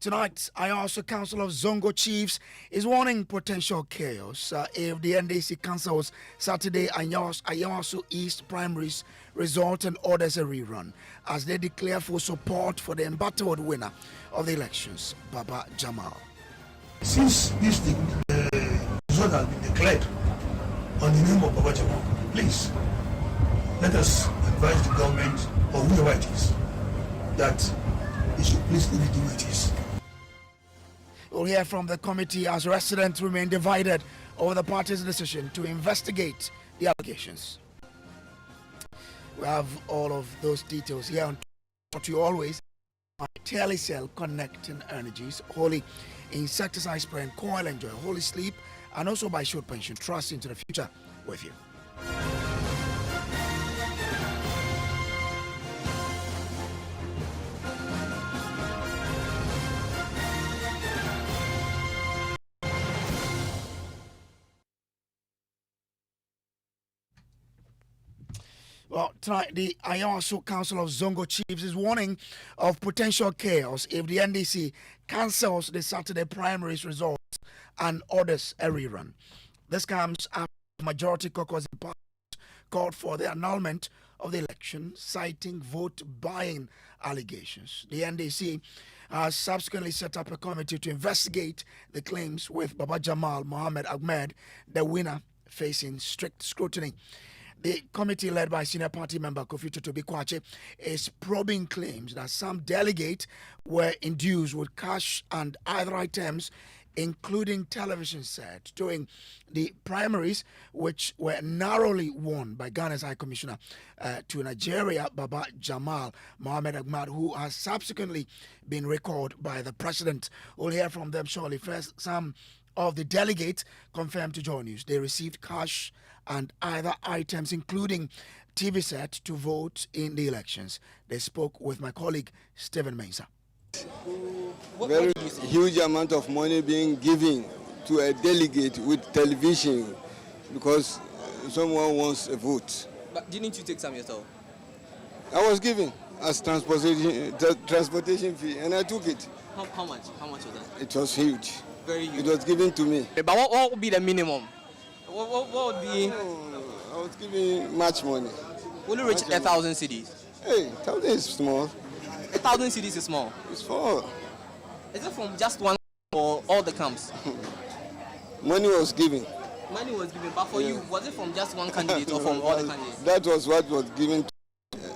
Tonight, Ayawaso Council of Zongo Chiefs is warning potential chaos if the NDC cancels Saturday Ayawaso East Primaries result and orders a rerun as they declare full support for the embattled winner of the elections, Baba Jamal. Since this result has been declared on the name of Baba Jamal, please let us advise the government or whoever it is that it should please leave it the way it is. We'll hear from the committee as residents remain divided over the party's decision to investigate the allegations. We have all of those details here on to you always. My Telecell Connecting Energies, Holy Insecticide Spray and Coil, enjoy holy sleep, and also by Short Pension, trust into the future with you. Well, tonight, the Ayawaso Council of Zongo Chiefs is warning of potential chaos if the NDC cancels the Saturday primaries results and orders a rerun. This comes after Majority Caucus in Parliament called for the annulment of the election, citing vote buying allegations. The NDC has subsequently set up a committee to investigate the claims, with Baba Jamal Mohammed Ahmed, the winner, facing strict scrutiny. The committee, led by senior party member Kofi Totobi Quakyi, is probing claims that some delegates were induced with cash and other items, including television sets, during the primaries, which were narrowly won by Ghana's High Commissioner to Nigeria, Baba Jamal Mohammed Ahmed, who has subsequently been recalled by the president. We'll hear from them shortly. First, some of the delegates confirmed to Joy News they received cash and other items, including TV set, to vote in the elections. They spoke with my colleague Stephen Mensah. Very huge amount of money being given to a delegate with television because someone wants a vote. But didn't you take some yourself? I was given as transportation fee, and I took it. How much? How much was that? It was huge. Very huge. It was given to me. But what would be the minimum? What would be? I was giving much money. Will you reach 1,000 cedis? Hey, 1,000 is small. 1,000 cedis is small. It's small. Is it from just one or all the camps? Money was given. Money was given, but for you, was it from just one candidate or from all the candidates? That was what was given.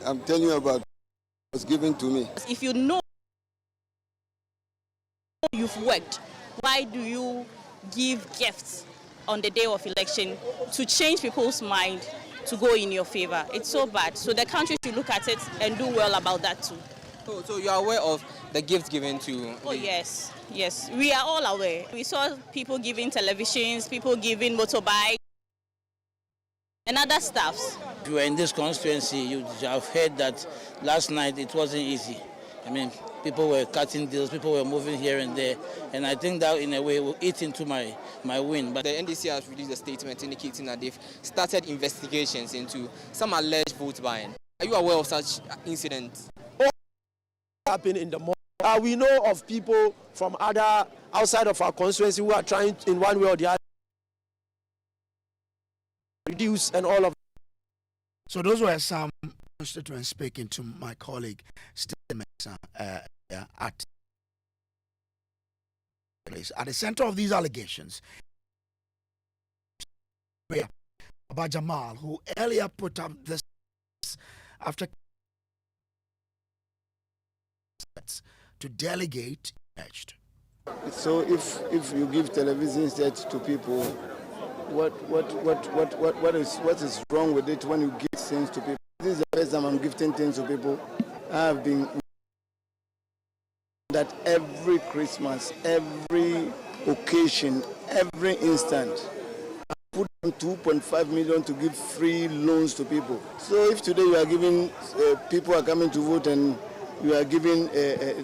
I'm telling you about. Was given to me. If you know you've worked, why do you give gifts on the day of election to change people's mind to go in your favor? It's so bad. So the country should look at it and do well about that too. Oh, so you are aware of the gifts given to? Oh yes, yes, we are all aware. We saw people giving televisions, people giving motorbikes and other stuffs. If you are in this constituency, you have heard that last night it wasn't easy. I mean, people were cutting deals, people were moving here and there, and I think that in a way will eat into my win. But the NDC has released a statement indicating that they've started investigations into some alleged vote buying. Are you aware of such incidents? Happen in the morning. We know of people from outside of our constituency who are trying in one way or the other reduce and all of. So those were some constituents speaking to my colleague Stephen at the center of these allegations, Baba Jamal, who earlier put up this after to delegate edged. So if you give television sets to people, what is wrong with it when you give things to people? This is the first time I'm gifting things to people. I have been that every Christmas, every occasion, every instant, I put 2.5 million to give free loans to people. So if today you are giving, people are coming to vote and you are giving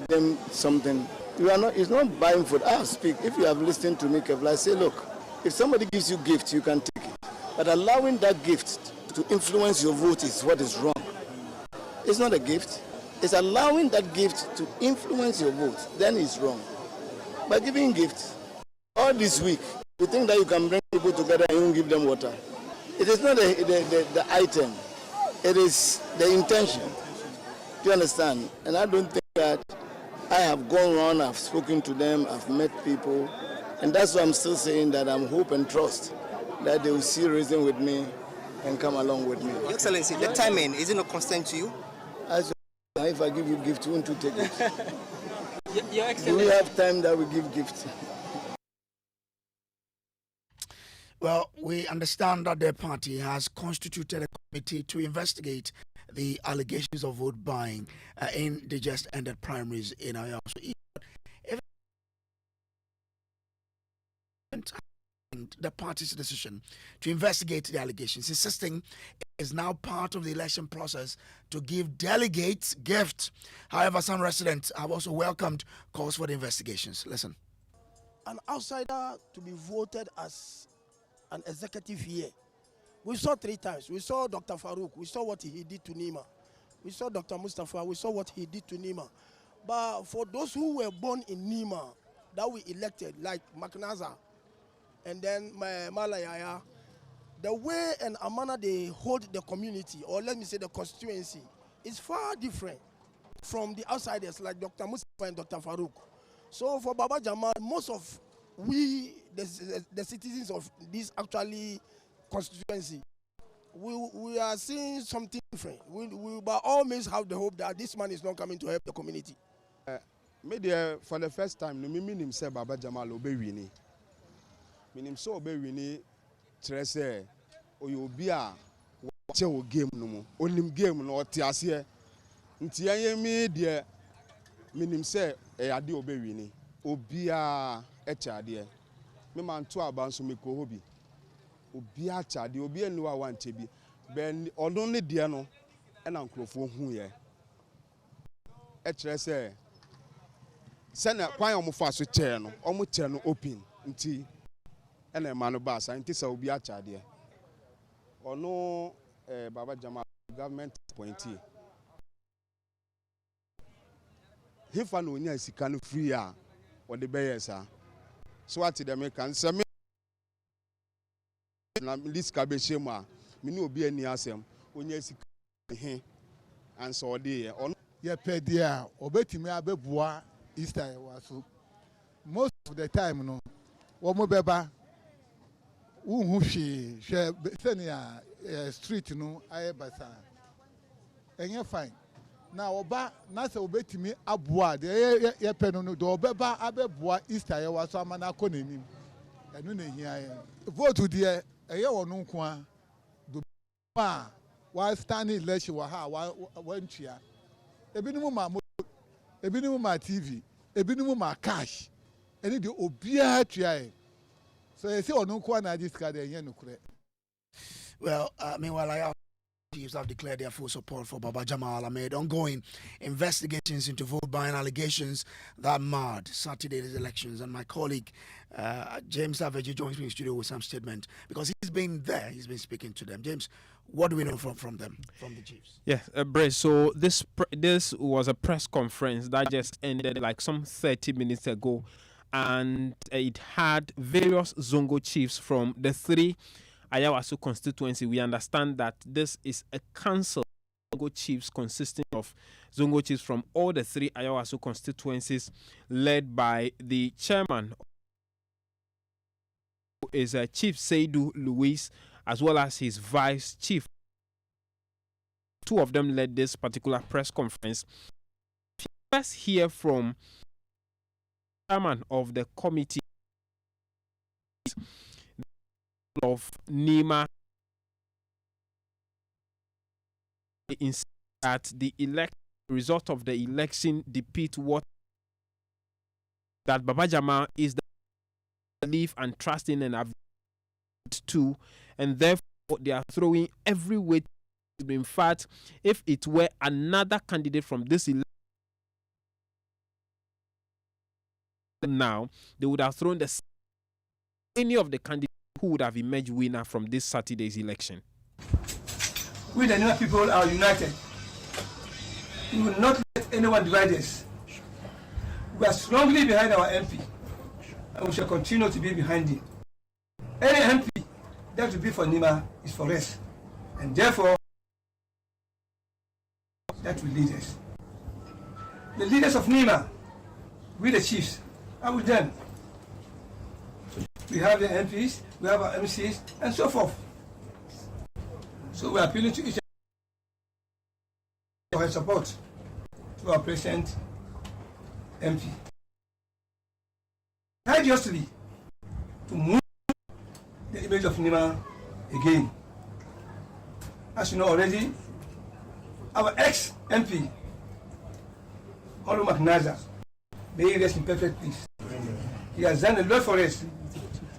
them something, you are not. It's not buying food. I speak. If you have listened to me carefully, I say, look, if somebody gives you gift, you can take it. But allowing that gift to influence your vote is what is wrong. It's not a gift. is allowing that gift to influence your vote, then it's wrong. By giving gifts, all this week, you think that you can bring people together and you give them water. It is not the item, it is the intention. Do you understand? And I don't think that I have gone around, I've spoken to them, I've met people, and that's why I'm still saying that I'm hope and trust that they will see reason with me and come along with me. Your Excellency, the timing, is it not constant to you? As if I give you gift, won't you take it? Your Excellency. Do we have time that we give gifts? Well, we understand that the party has constituted a committee to investigate the allegations of vote buying in the just ended primaries in Ayawaso East. The party's decision to investigate the allegations, insisting it is now part of the election process to give delegates gifts. However, some residents have also welcomed calls for the investigations. Listen. An outsider to be voted as an executive here. We saw 3 times. We saw Dr. Farouk. We saw what he did to Nima. We saw Dr. Mustafa. We saw what he did to Nima. But for those who were born in Nima that we elected, like Maknaza and then Malayaya, the way and manner they hold the community, or let me say the constituency, is far different from the outsiders like Dr. Mustafa and Dr. Farouk. So for Baba Jamal, most of we, the citizens of this actually constituency, we are seeing something different. We by all means have the hope that this man is not coming to help the community. Media for the first time, me mean say Baba Jamal obewini. Meaning so obewini, trese oyobia wache o game no mo. Onim game no otiase. Nti anye me de meaning say ade obewini. Obia echade. Me man to abanso me ko hobi. Obia chade, obia nuwa wante bi. Ben odon de no e na nkrofo hu ye. Echre sena kwan omofa so chair no omo chair no open nti ena ma no ba sa nti sa obi achade ono Baba Jamal government appointee hifa no nya sika no free a wode beye sa so ati dem kan se me na list ka be shemu a me ni obi ani asem onya sika he ansa ode ye ono ye pedia obetimi abebua East Ayawaso. Most of the time, no, womo beba, who she senior street no Ayabasa. And you're fine. Now, Oba, Nasa obetimi abua, the ye penonu, do beba abebua East Ayawaso manako name. And no here. Vote to the a year or no qua. Do while standing election waha one cheer. A minimum my TV. Ebinimu ma cash eni de obia try so you say onu kwa na this card enye nukure. Well, meanwhile, Ayawaso Chiefs have declared their full support for Baba Jamal amid ongoing investigations into vote buying allegations that marred Saturday's elections. And my colleague James Savage joins me in studio with some statement because he's been there, he's been speaking to them. James, what do we know from them, from the Chiefs? Yeah, Brace. So this was a press conference that just ended like some 30 minutes ago, and it had various Zongo Chiefs from the 3 Ayawasu constituency. We understand that this is a council of Zongo Chiefs consisting of Zongo Chiefs from all the 3 Ayawasu constituencies, led by the chairman, who is Chief Seidu Luis, as well as his vice chief. 2 of them led this particular press conference. Let's hear from the chairman of the committee of Nima that the result of the election depict what that Baba Jamal is the belief and trust in and have to, and therefore they are throwing every weight. In fact, if it were another candidate from this election now, they would have thrown any of the candidates who would have emerged winner from this Saturday's election. We the Nima people are united. We will not anyone divide us. We are strongly behind our MP, and we shall continue to be behind him. Any MP that will be for Nima is for us, and therefore that will lead us. The leaders of Nima, we the chiefs, are with them. We have the MPs, we have our MCs, and so forth. So we are appealing to each other for support to our present MP. Righteously, to move the image of Nima again. As you know already, our ex-MP, Honorable McNaza, may he rest in perfect peace. He has done a lot for us,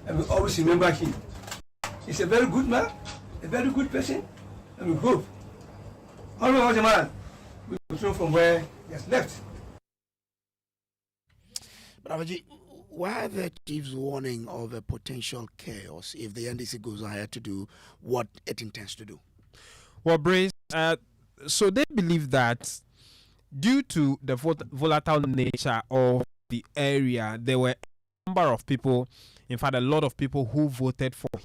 and we always remember him. He's a very good man, a very good person, and we hope Honorable Jamal will continue from where he has left. Baba Ji, why are the chiefs warning of a potential chaos if the NDC goes ahead to do what it intends to do? Well, Brace, so they believe that due to the volatile nature of the area, there were a number of people, in fact, a lot of people who voted for him,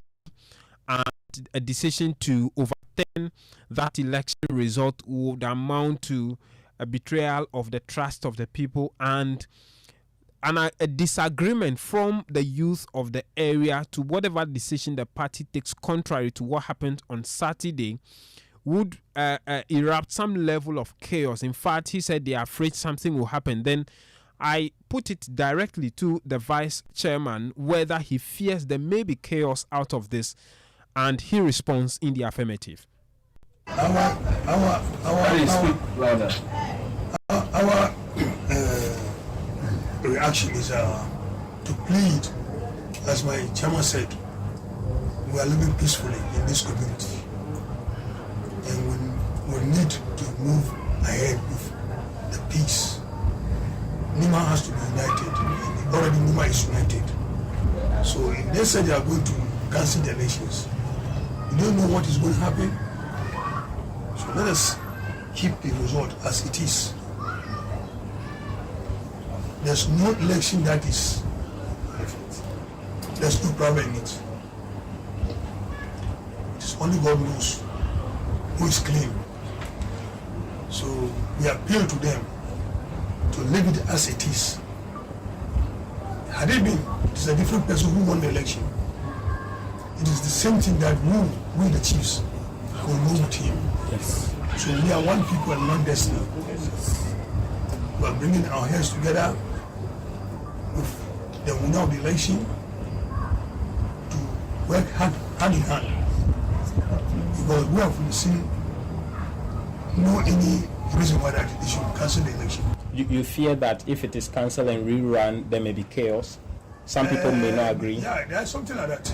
and a decision to overturn that election result would amount to a betrayal of the trust of the people and a disagreement from the youth of the area to whatever decision the party takes contrary to what happened on Saturday would erupt some level of chaos. In fact, he said they are afraid something will happen. Then I put it directly to the vice chairman whether he fears there may be chaos out of this, and he responds in the affirmative. Our reaction is to plead, as my chairman said, we are living peacefully in this community, and we need to move ahead with the peace. Nima has to be united, and already Nima is united. So if they say they are going to cancel the elections, we don't know what is going to happen. So let us keep the result as it is. There's no election that is, there's no problem in it. It is only God knows who is clean. So we appeal to them to leave it as it is. Had it been, it is a different person who won the election. It is the same thing that we the chiefs, will move with him. Yes. So we are one people and one destiny. We are bringing our heads together with the winner of the election to work hand in hand. Because we have seen no any reason why that they should cancel the election. You fear that if it is cancelled and rerun, there may be chaos? Some people may not agree. Yeah, there's something like that.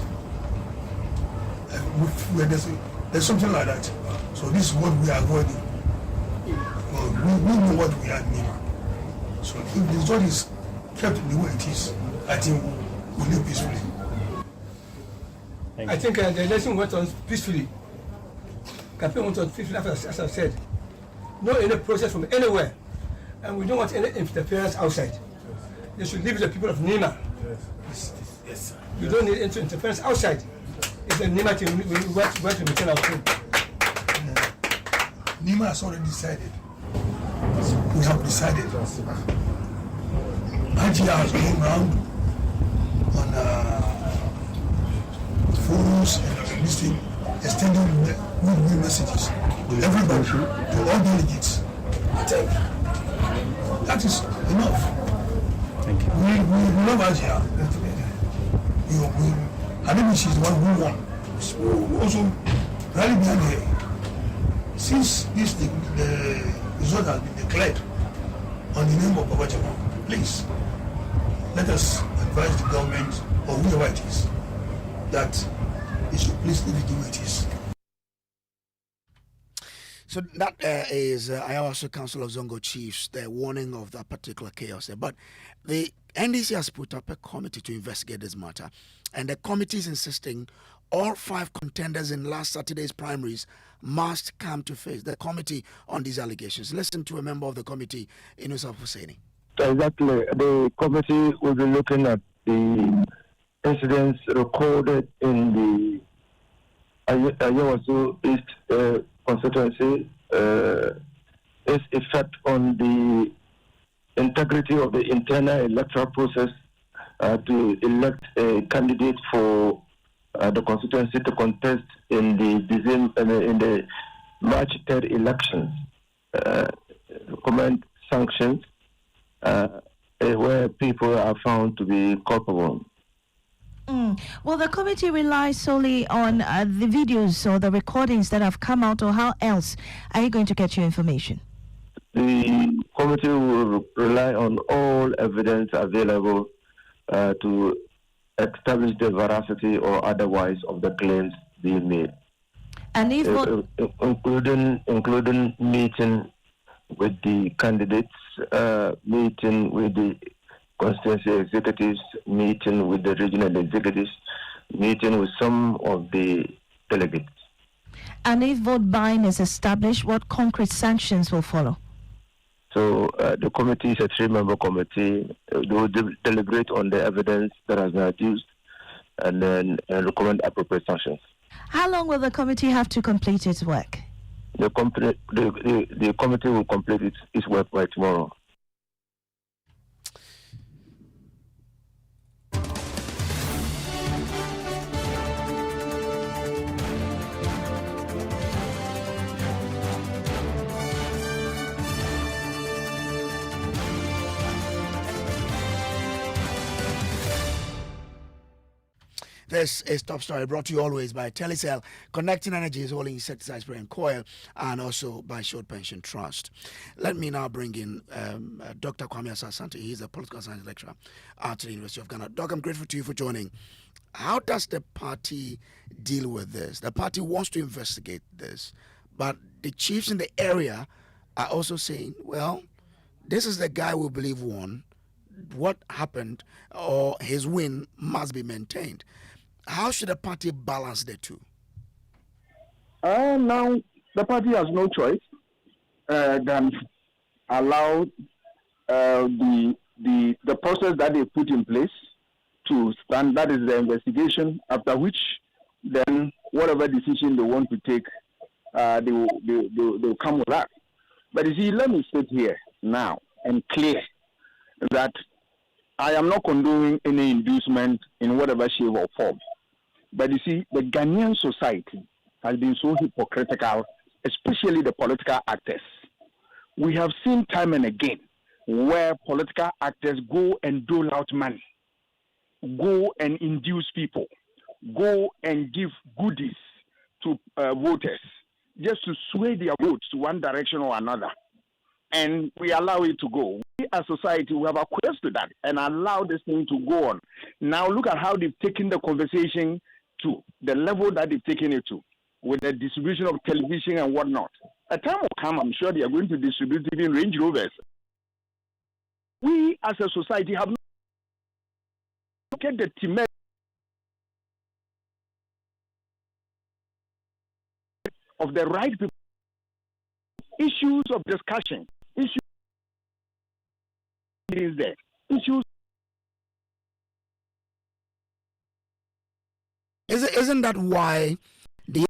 There's something like that. So this is what we are avoiding. We know what we are needing. So if the result is kept the way it is, I think we'll live peacefully. I think the election went on peacefully. Campaign went on peacefully, as I said. No any process from anywhere. And we don't want any interference outside. They should leave the people of Nima. Yes. We don't need any interference outside. It's the Nima team we want to maintain our team. Nima has already decided. We have decided. Nigeria has gone around on forums and listening, extending good messages to everybody, to all delegates. I think that is enough. Thank you. We love Asia. I think she's the one who won. So also rally behind her. Since the result has been declared on the name of Baba Jamal, please let us advise the government or whoever it is that it should please leave it the way it is. So that is Ayawaso Council of Zongo Chiefs, the warning of that particular chaos. But the NDC has put up a committee to investigate this matter, and the committee is insisting all 5 contenders in last Saturday's primaries must come to face the committee on these allegations. Listen to a member of the committee, Inusaf Husseini. Exactly. The committee will be looking at the incidents recorded in the Ayawaso East constituency, its effect on the integrity of the internal electoral process to elect a candidate for the constituency to contest in the March 3rd elections. Recommend sanctions where people are found to be culpable. Well, the committee relies solely on the videos or the recordings that have come out, or how else are you going to get your information? The committee will rely on all evidence available to establish the veracity or otherwise of the claims being made, and if including meeting with the candidates, meeting with the constituency executives, meeting with the regional executives, meeting with some of the delegates. And if vote buying is established, what concrete sanctions will follow? So the committee is a 3-member committee. They will deliberate on the evidence that has been adduced and then recommend appropriate sanctions. How long will the committee have to complete its work? The committee will complete its work by tomorrow. This is Top Story, brought to you always by Telecel, Connecting Energies, Holding Insecticide Spray and Coil, and also by Short Pension Trust. Let me now bring in Dr. Kwame Asante. He's a political science lecturer at the University of Ghana. Doc, I'm grateful to you for joining. How does the party deal with this? The party wants to investigate this, but the chiefs in the area are also saying, well, this is the guy we believe won. What happened or his win must be maintained. How should the party balance the two? Now, the party has no choice than allow the process that they put in place to stand. That is the investigation, after which then whatever decision they want to take, they will come with that. But you see, let me sit here now and clear that I am not condoning any inducement in whatever shape or form. But you see, the Ghanaian society has been so hypocritical, especially the political actors. We have seen time and again where political actors go and dole out money, go and induce people, go and give goodies to voters just to sway their votes to one direction or another. And we allow it to go. We as society, we have acquiesced to that and allow this thing to go on. Now look at how they've taken the conversation to the level that they've taken it to, with the distribution of television and whatnot. A time will come, I'm sure they are going to distribute even Range Rovers. We as a society have not looked at the team of the right people, issues of discussion, issues there, issues. Isn't that why the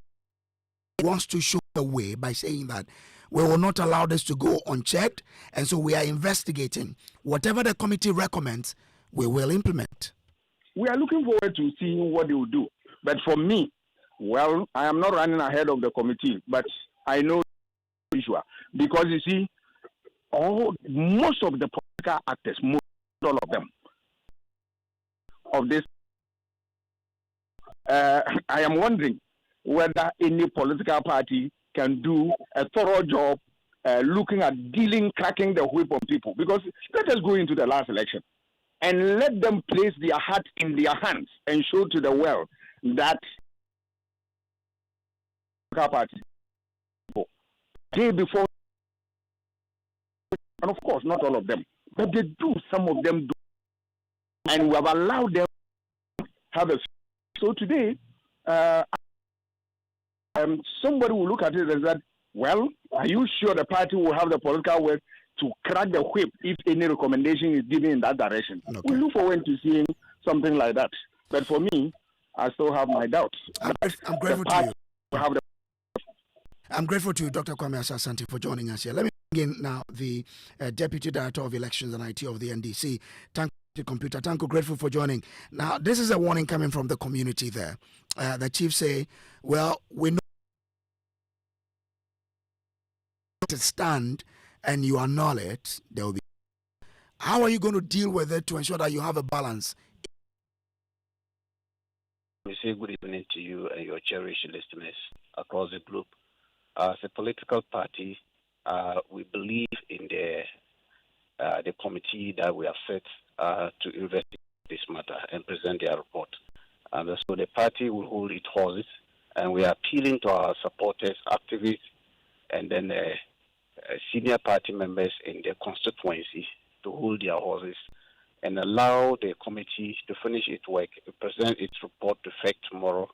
wants to show the way by saying that we will not allow this to go unchecked, and so we are investigating whatever the committee recommends, we will implement? We are looking forward to seeing what they will do. But for me, well, I am not running ahead of the committee, but I know the issue because you see, most of the political actors, all of them, of this. I am wondering whether any political party can do a thorough job looking at cracking the whip on people. Because let us go into the last election and let them place their heart in their hands and show to the world that party day before, and of course not all of them, but they do, some of them do, and we have allowed them to have a. So today somebody will look at it as that, well, are you sure the party will have the political work to crack the whip if any recommendation is given in that direction? Okay. We look forward to seeing something like that. But for me, I still have my doubts. I'm grateful to you. I'm grateful to you, Dr. Kwame Asante, for joining us here. Let me bring in now the Deputy Director of Elections and IT of the NDC, Tanko Computer. Tanko, grateful for joining. Now, this is a warning coming from the community there. The chiefs say, well, we know to stand and you annul it, there will be. How are you going to deal with it to ensure that you have a balance? We say good evening to you and your cherished listeners across the globe. As a political party, we believe in the committee that we have set to investigate this matter and present their report. And so the party will hold its horses, and we are appealing to our supporters, activists, and then senior party members in the constituency to hold their horses and allow the committee to finish its work, present its report to FEC tomorrow,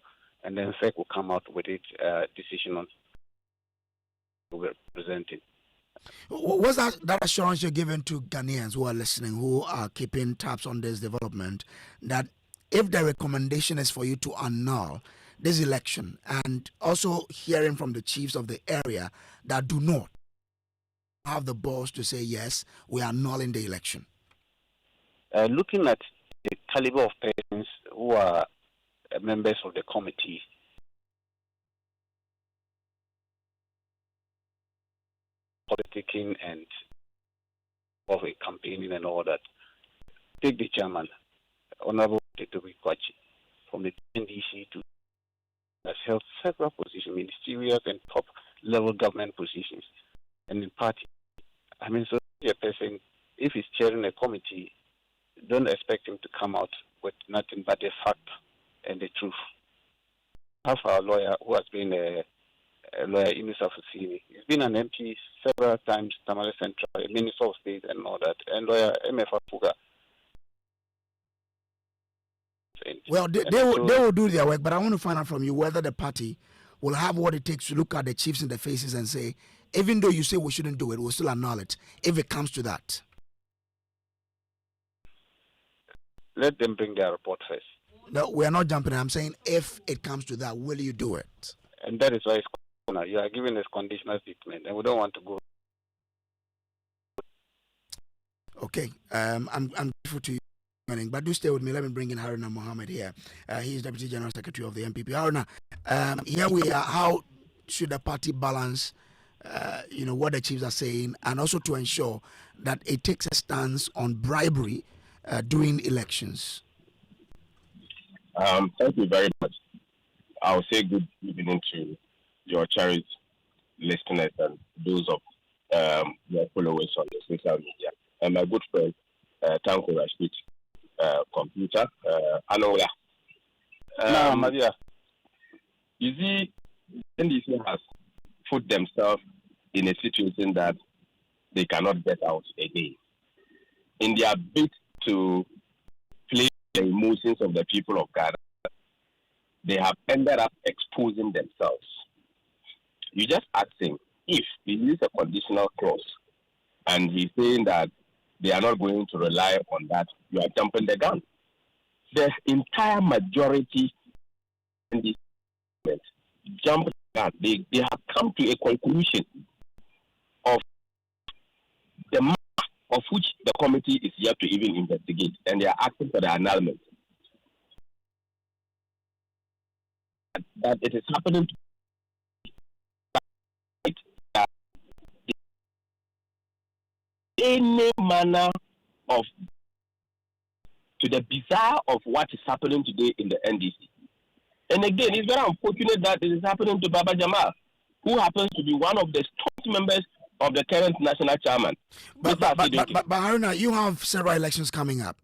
and then FEC will come out with its decision on we're presenting. What's that assurance you're giving to Ghanaians who are listening, who are keeping tabs on this development, that if the recommendation is for you to annul this election, and also hearing from the chiefs of the area that do not have the balls to say, yes, we are annulling the election? Looking at the caliber of persons who are members of the committee, politicking and of a campaigning and all that. Take the chairman, Honorable Totobi Quakyi, from the NDC to has held several positions, ministerial and top level government positions, and in party. I mean, so a person, if he's chairing a committee, don't expect him to come out with nothing but the fact and the truth. Have our lawyer who has been a lawyer, Inusa Fusini. He's been an MP several times, Tamale Central, a Minister of State and all that, and lawyer MF Afuga. Well, they will do their work, but I want to find out from you whether the party will have what it takes to look at the chiefs in the faces and say, even though you say we shouldn't do it, we'll still annul it, if it comes to that. Let them bring their report first. No, we are not jumping. I'm saying if it comes to that, will you do it? And that is why you are giving us conditional statement, and we don't want to go. Okay, I'm grateful to you, but do stay with me. Let me bring in Haruna Mohammed here. He is Deputy General Secretary of the MPP. Haruna, here we are. How should the party balance, what the chiefs are saying, and also to ensure that it takes a stance on bribery during elections? Thank you very much. I'll say good evening to your cherished listeners and those of your followers on the social media. And my good friend, Tanko Computer, Anola. Maria. You see, NDC has put themselves in a situation that they cannot get out again. In their bid to play the emotions of the people of Ghana, they have ended up exposing themselves. You just ask him if he uses a conditional clause and he's saying that they are not going to rely on that, you are jumping the gun. The entire majority in this movement jumped the gun. They have come to a conclusion of the matter of which the committee is yet to even investigate, and they are asking for the annulment. That it is happening to any manner of to the bizarre of what is happening today in the NDC. And again, it's very unfortunate that it is happening to Baba Jamal, who happens to be one of the top members of the current national chairman. But Haruna, you have several elections coming up.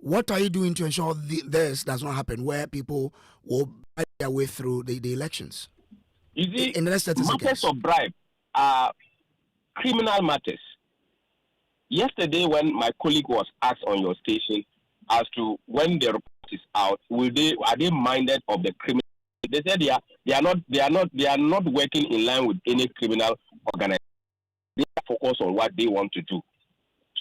What are you doing to ensure this does not happen, where people will buy their way through the elections? You see, in the next 30 matters seconds. of bribe are criminal matters. Yesterday, when my colleague was asked on your station as to when the report is out, are they minded of the criminal They said they are not working in line with any criminal organization. They focus on what they want to do.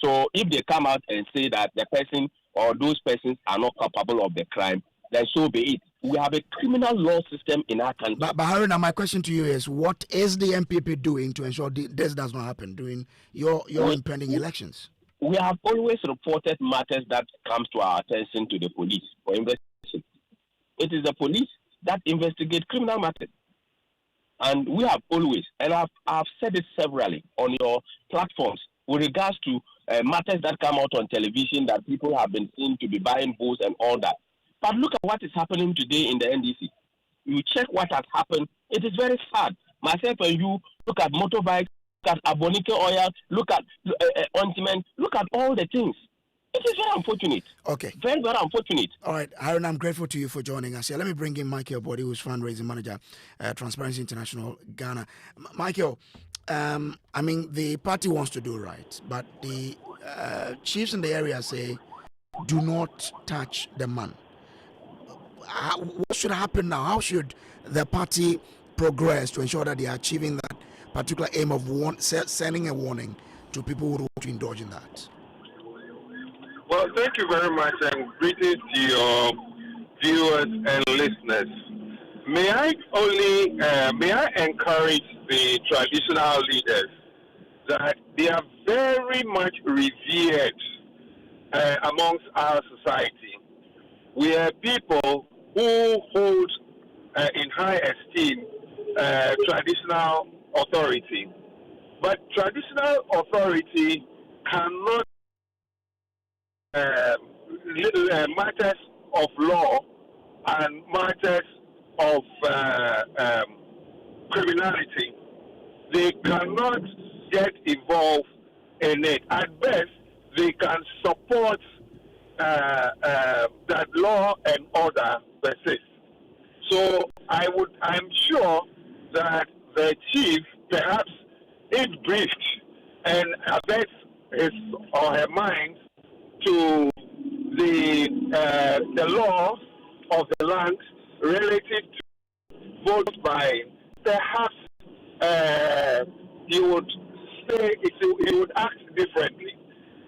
So if they come out and say that the person or those persons are not capable of the crime, then so be it. We have a criminal law system in our country. But Haruna, my question to you is, what is the MPP doing to ensure this does not happen during your impending elections? We have always reported matters that comes to our attention to the police for investigation. It is the police that investigate criminal matters. And we have always, and I've said it severally on your platforms, with regards to matters that come out on television that people have been seen to be buying votes and all that. But look at what is happening today in the NDC. You check what has happened. It is very sad. Myself and you look at motorbikes, look at abonike oil, look at ointment, look at all the things. It is very unfortunate. Okay. Very, very unfortunate. All right, Haruna, I'm grateful to you for joining us here. Let me bring in Michael Body, who's fundraising manager, Transparency International Ghana. Michael, I mean, the party wants to do right, but the chiefs in the area say, do not touch the man. What should happen now? How should the party progress to ensure that they are achieving that particular aim of sending a warning to people who want to indulge in that? Well, thank you very much, and greetings to your viewers and listeners. May I encourage the traditional leaders that they are very much revered amongst our society. We are people who hold in high esteem traditional authority. But traditional authority cannot matters of law and matters of criminality. They cannot get involved in it. At best, they can support that law and order persists. So I'm sure that the chief, perhaps if briefed and avets his or her mind to the laws of the land relative to vote buying, perhaps he would say he would act differently.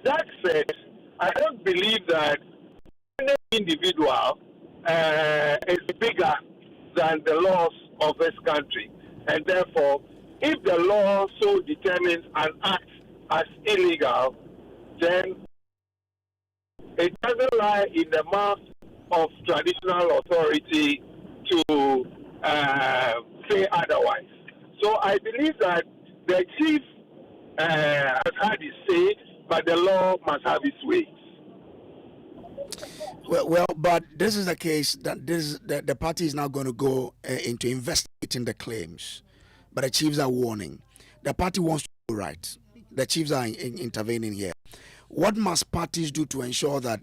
That said, I don't believe that any individual is bigger than the laws of this country, and therefore, if the law so determines an act as illegal, then it doesn't lie in the mouth of traditional authority to say otherwise. So I believe that the chief has had his say, but the law must have its way. Well, but this is the case that the party is now going to go into investigating the claims, but the chiefs are warning. The party wants to do right. The chiefs are intervening here. What must parties do to ensure that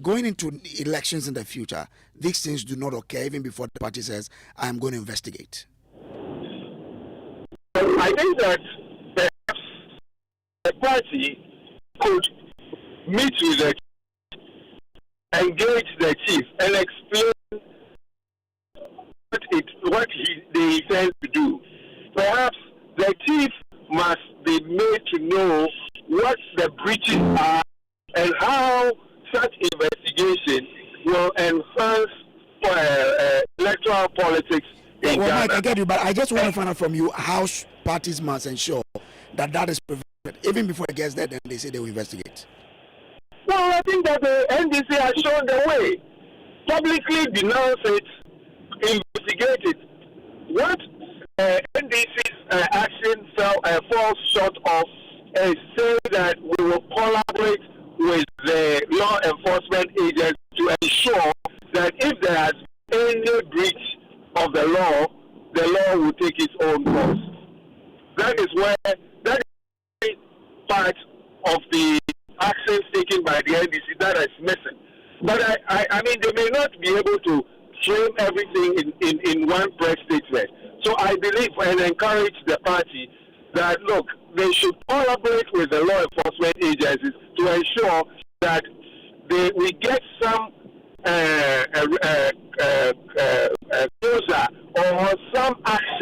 going into elections in the future, these things do not occur even before the party says, I am going to investigate? I think that perhaps the party could meet with the chief, engage the chief, and explain what they intend to do. Perhaps the chief must be made to know what the breaches are and how such investigation will enhance electoral politics in Ghana. Mike, I get you, but I just want to find out from you how parties must ensure that that is prevented. Even before it gets there, then they say they will investigate. Well, I think that the NDC has shown the way. Publicly denounce it, investigate it. What NDC's action falls short of is saying that we will collaborate with the law enforcement agents to ensure that if there has any breach of the law will take its own course. That is part of the actions taken by the NDC that is missing. But I mean, they may not be able to frame everything in one press statement. So I believe and encourage the party that, look, they should collaborate with the law enforcement agencies to ensure that we get some closure or some action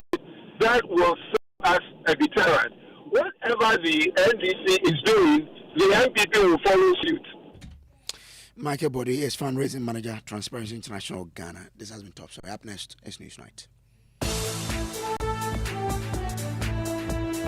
that will serve as a deterrent. Whatever the NDC is doing, the MPP will follow suit. Michael Body is fundraising manager, Transparency International Ghana. This has been top. So up next is Newsnight.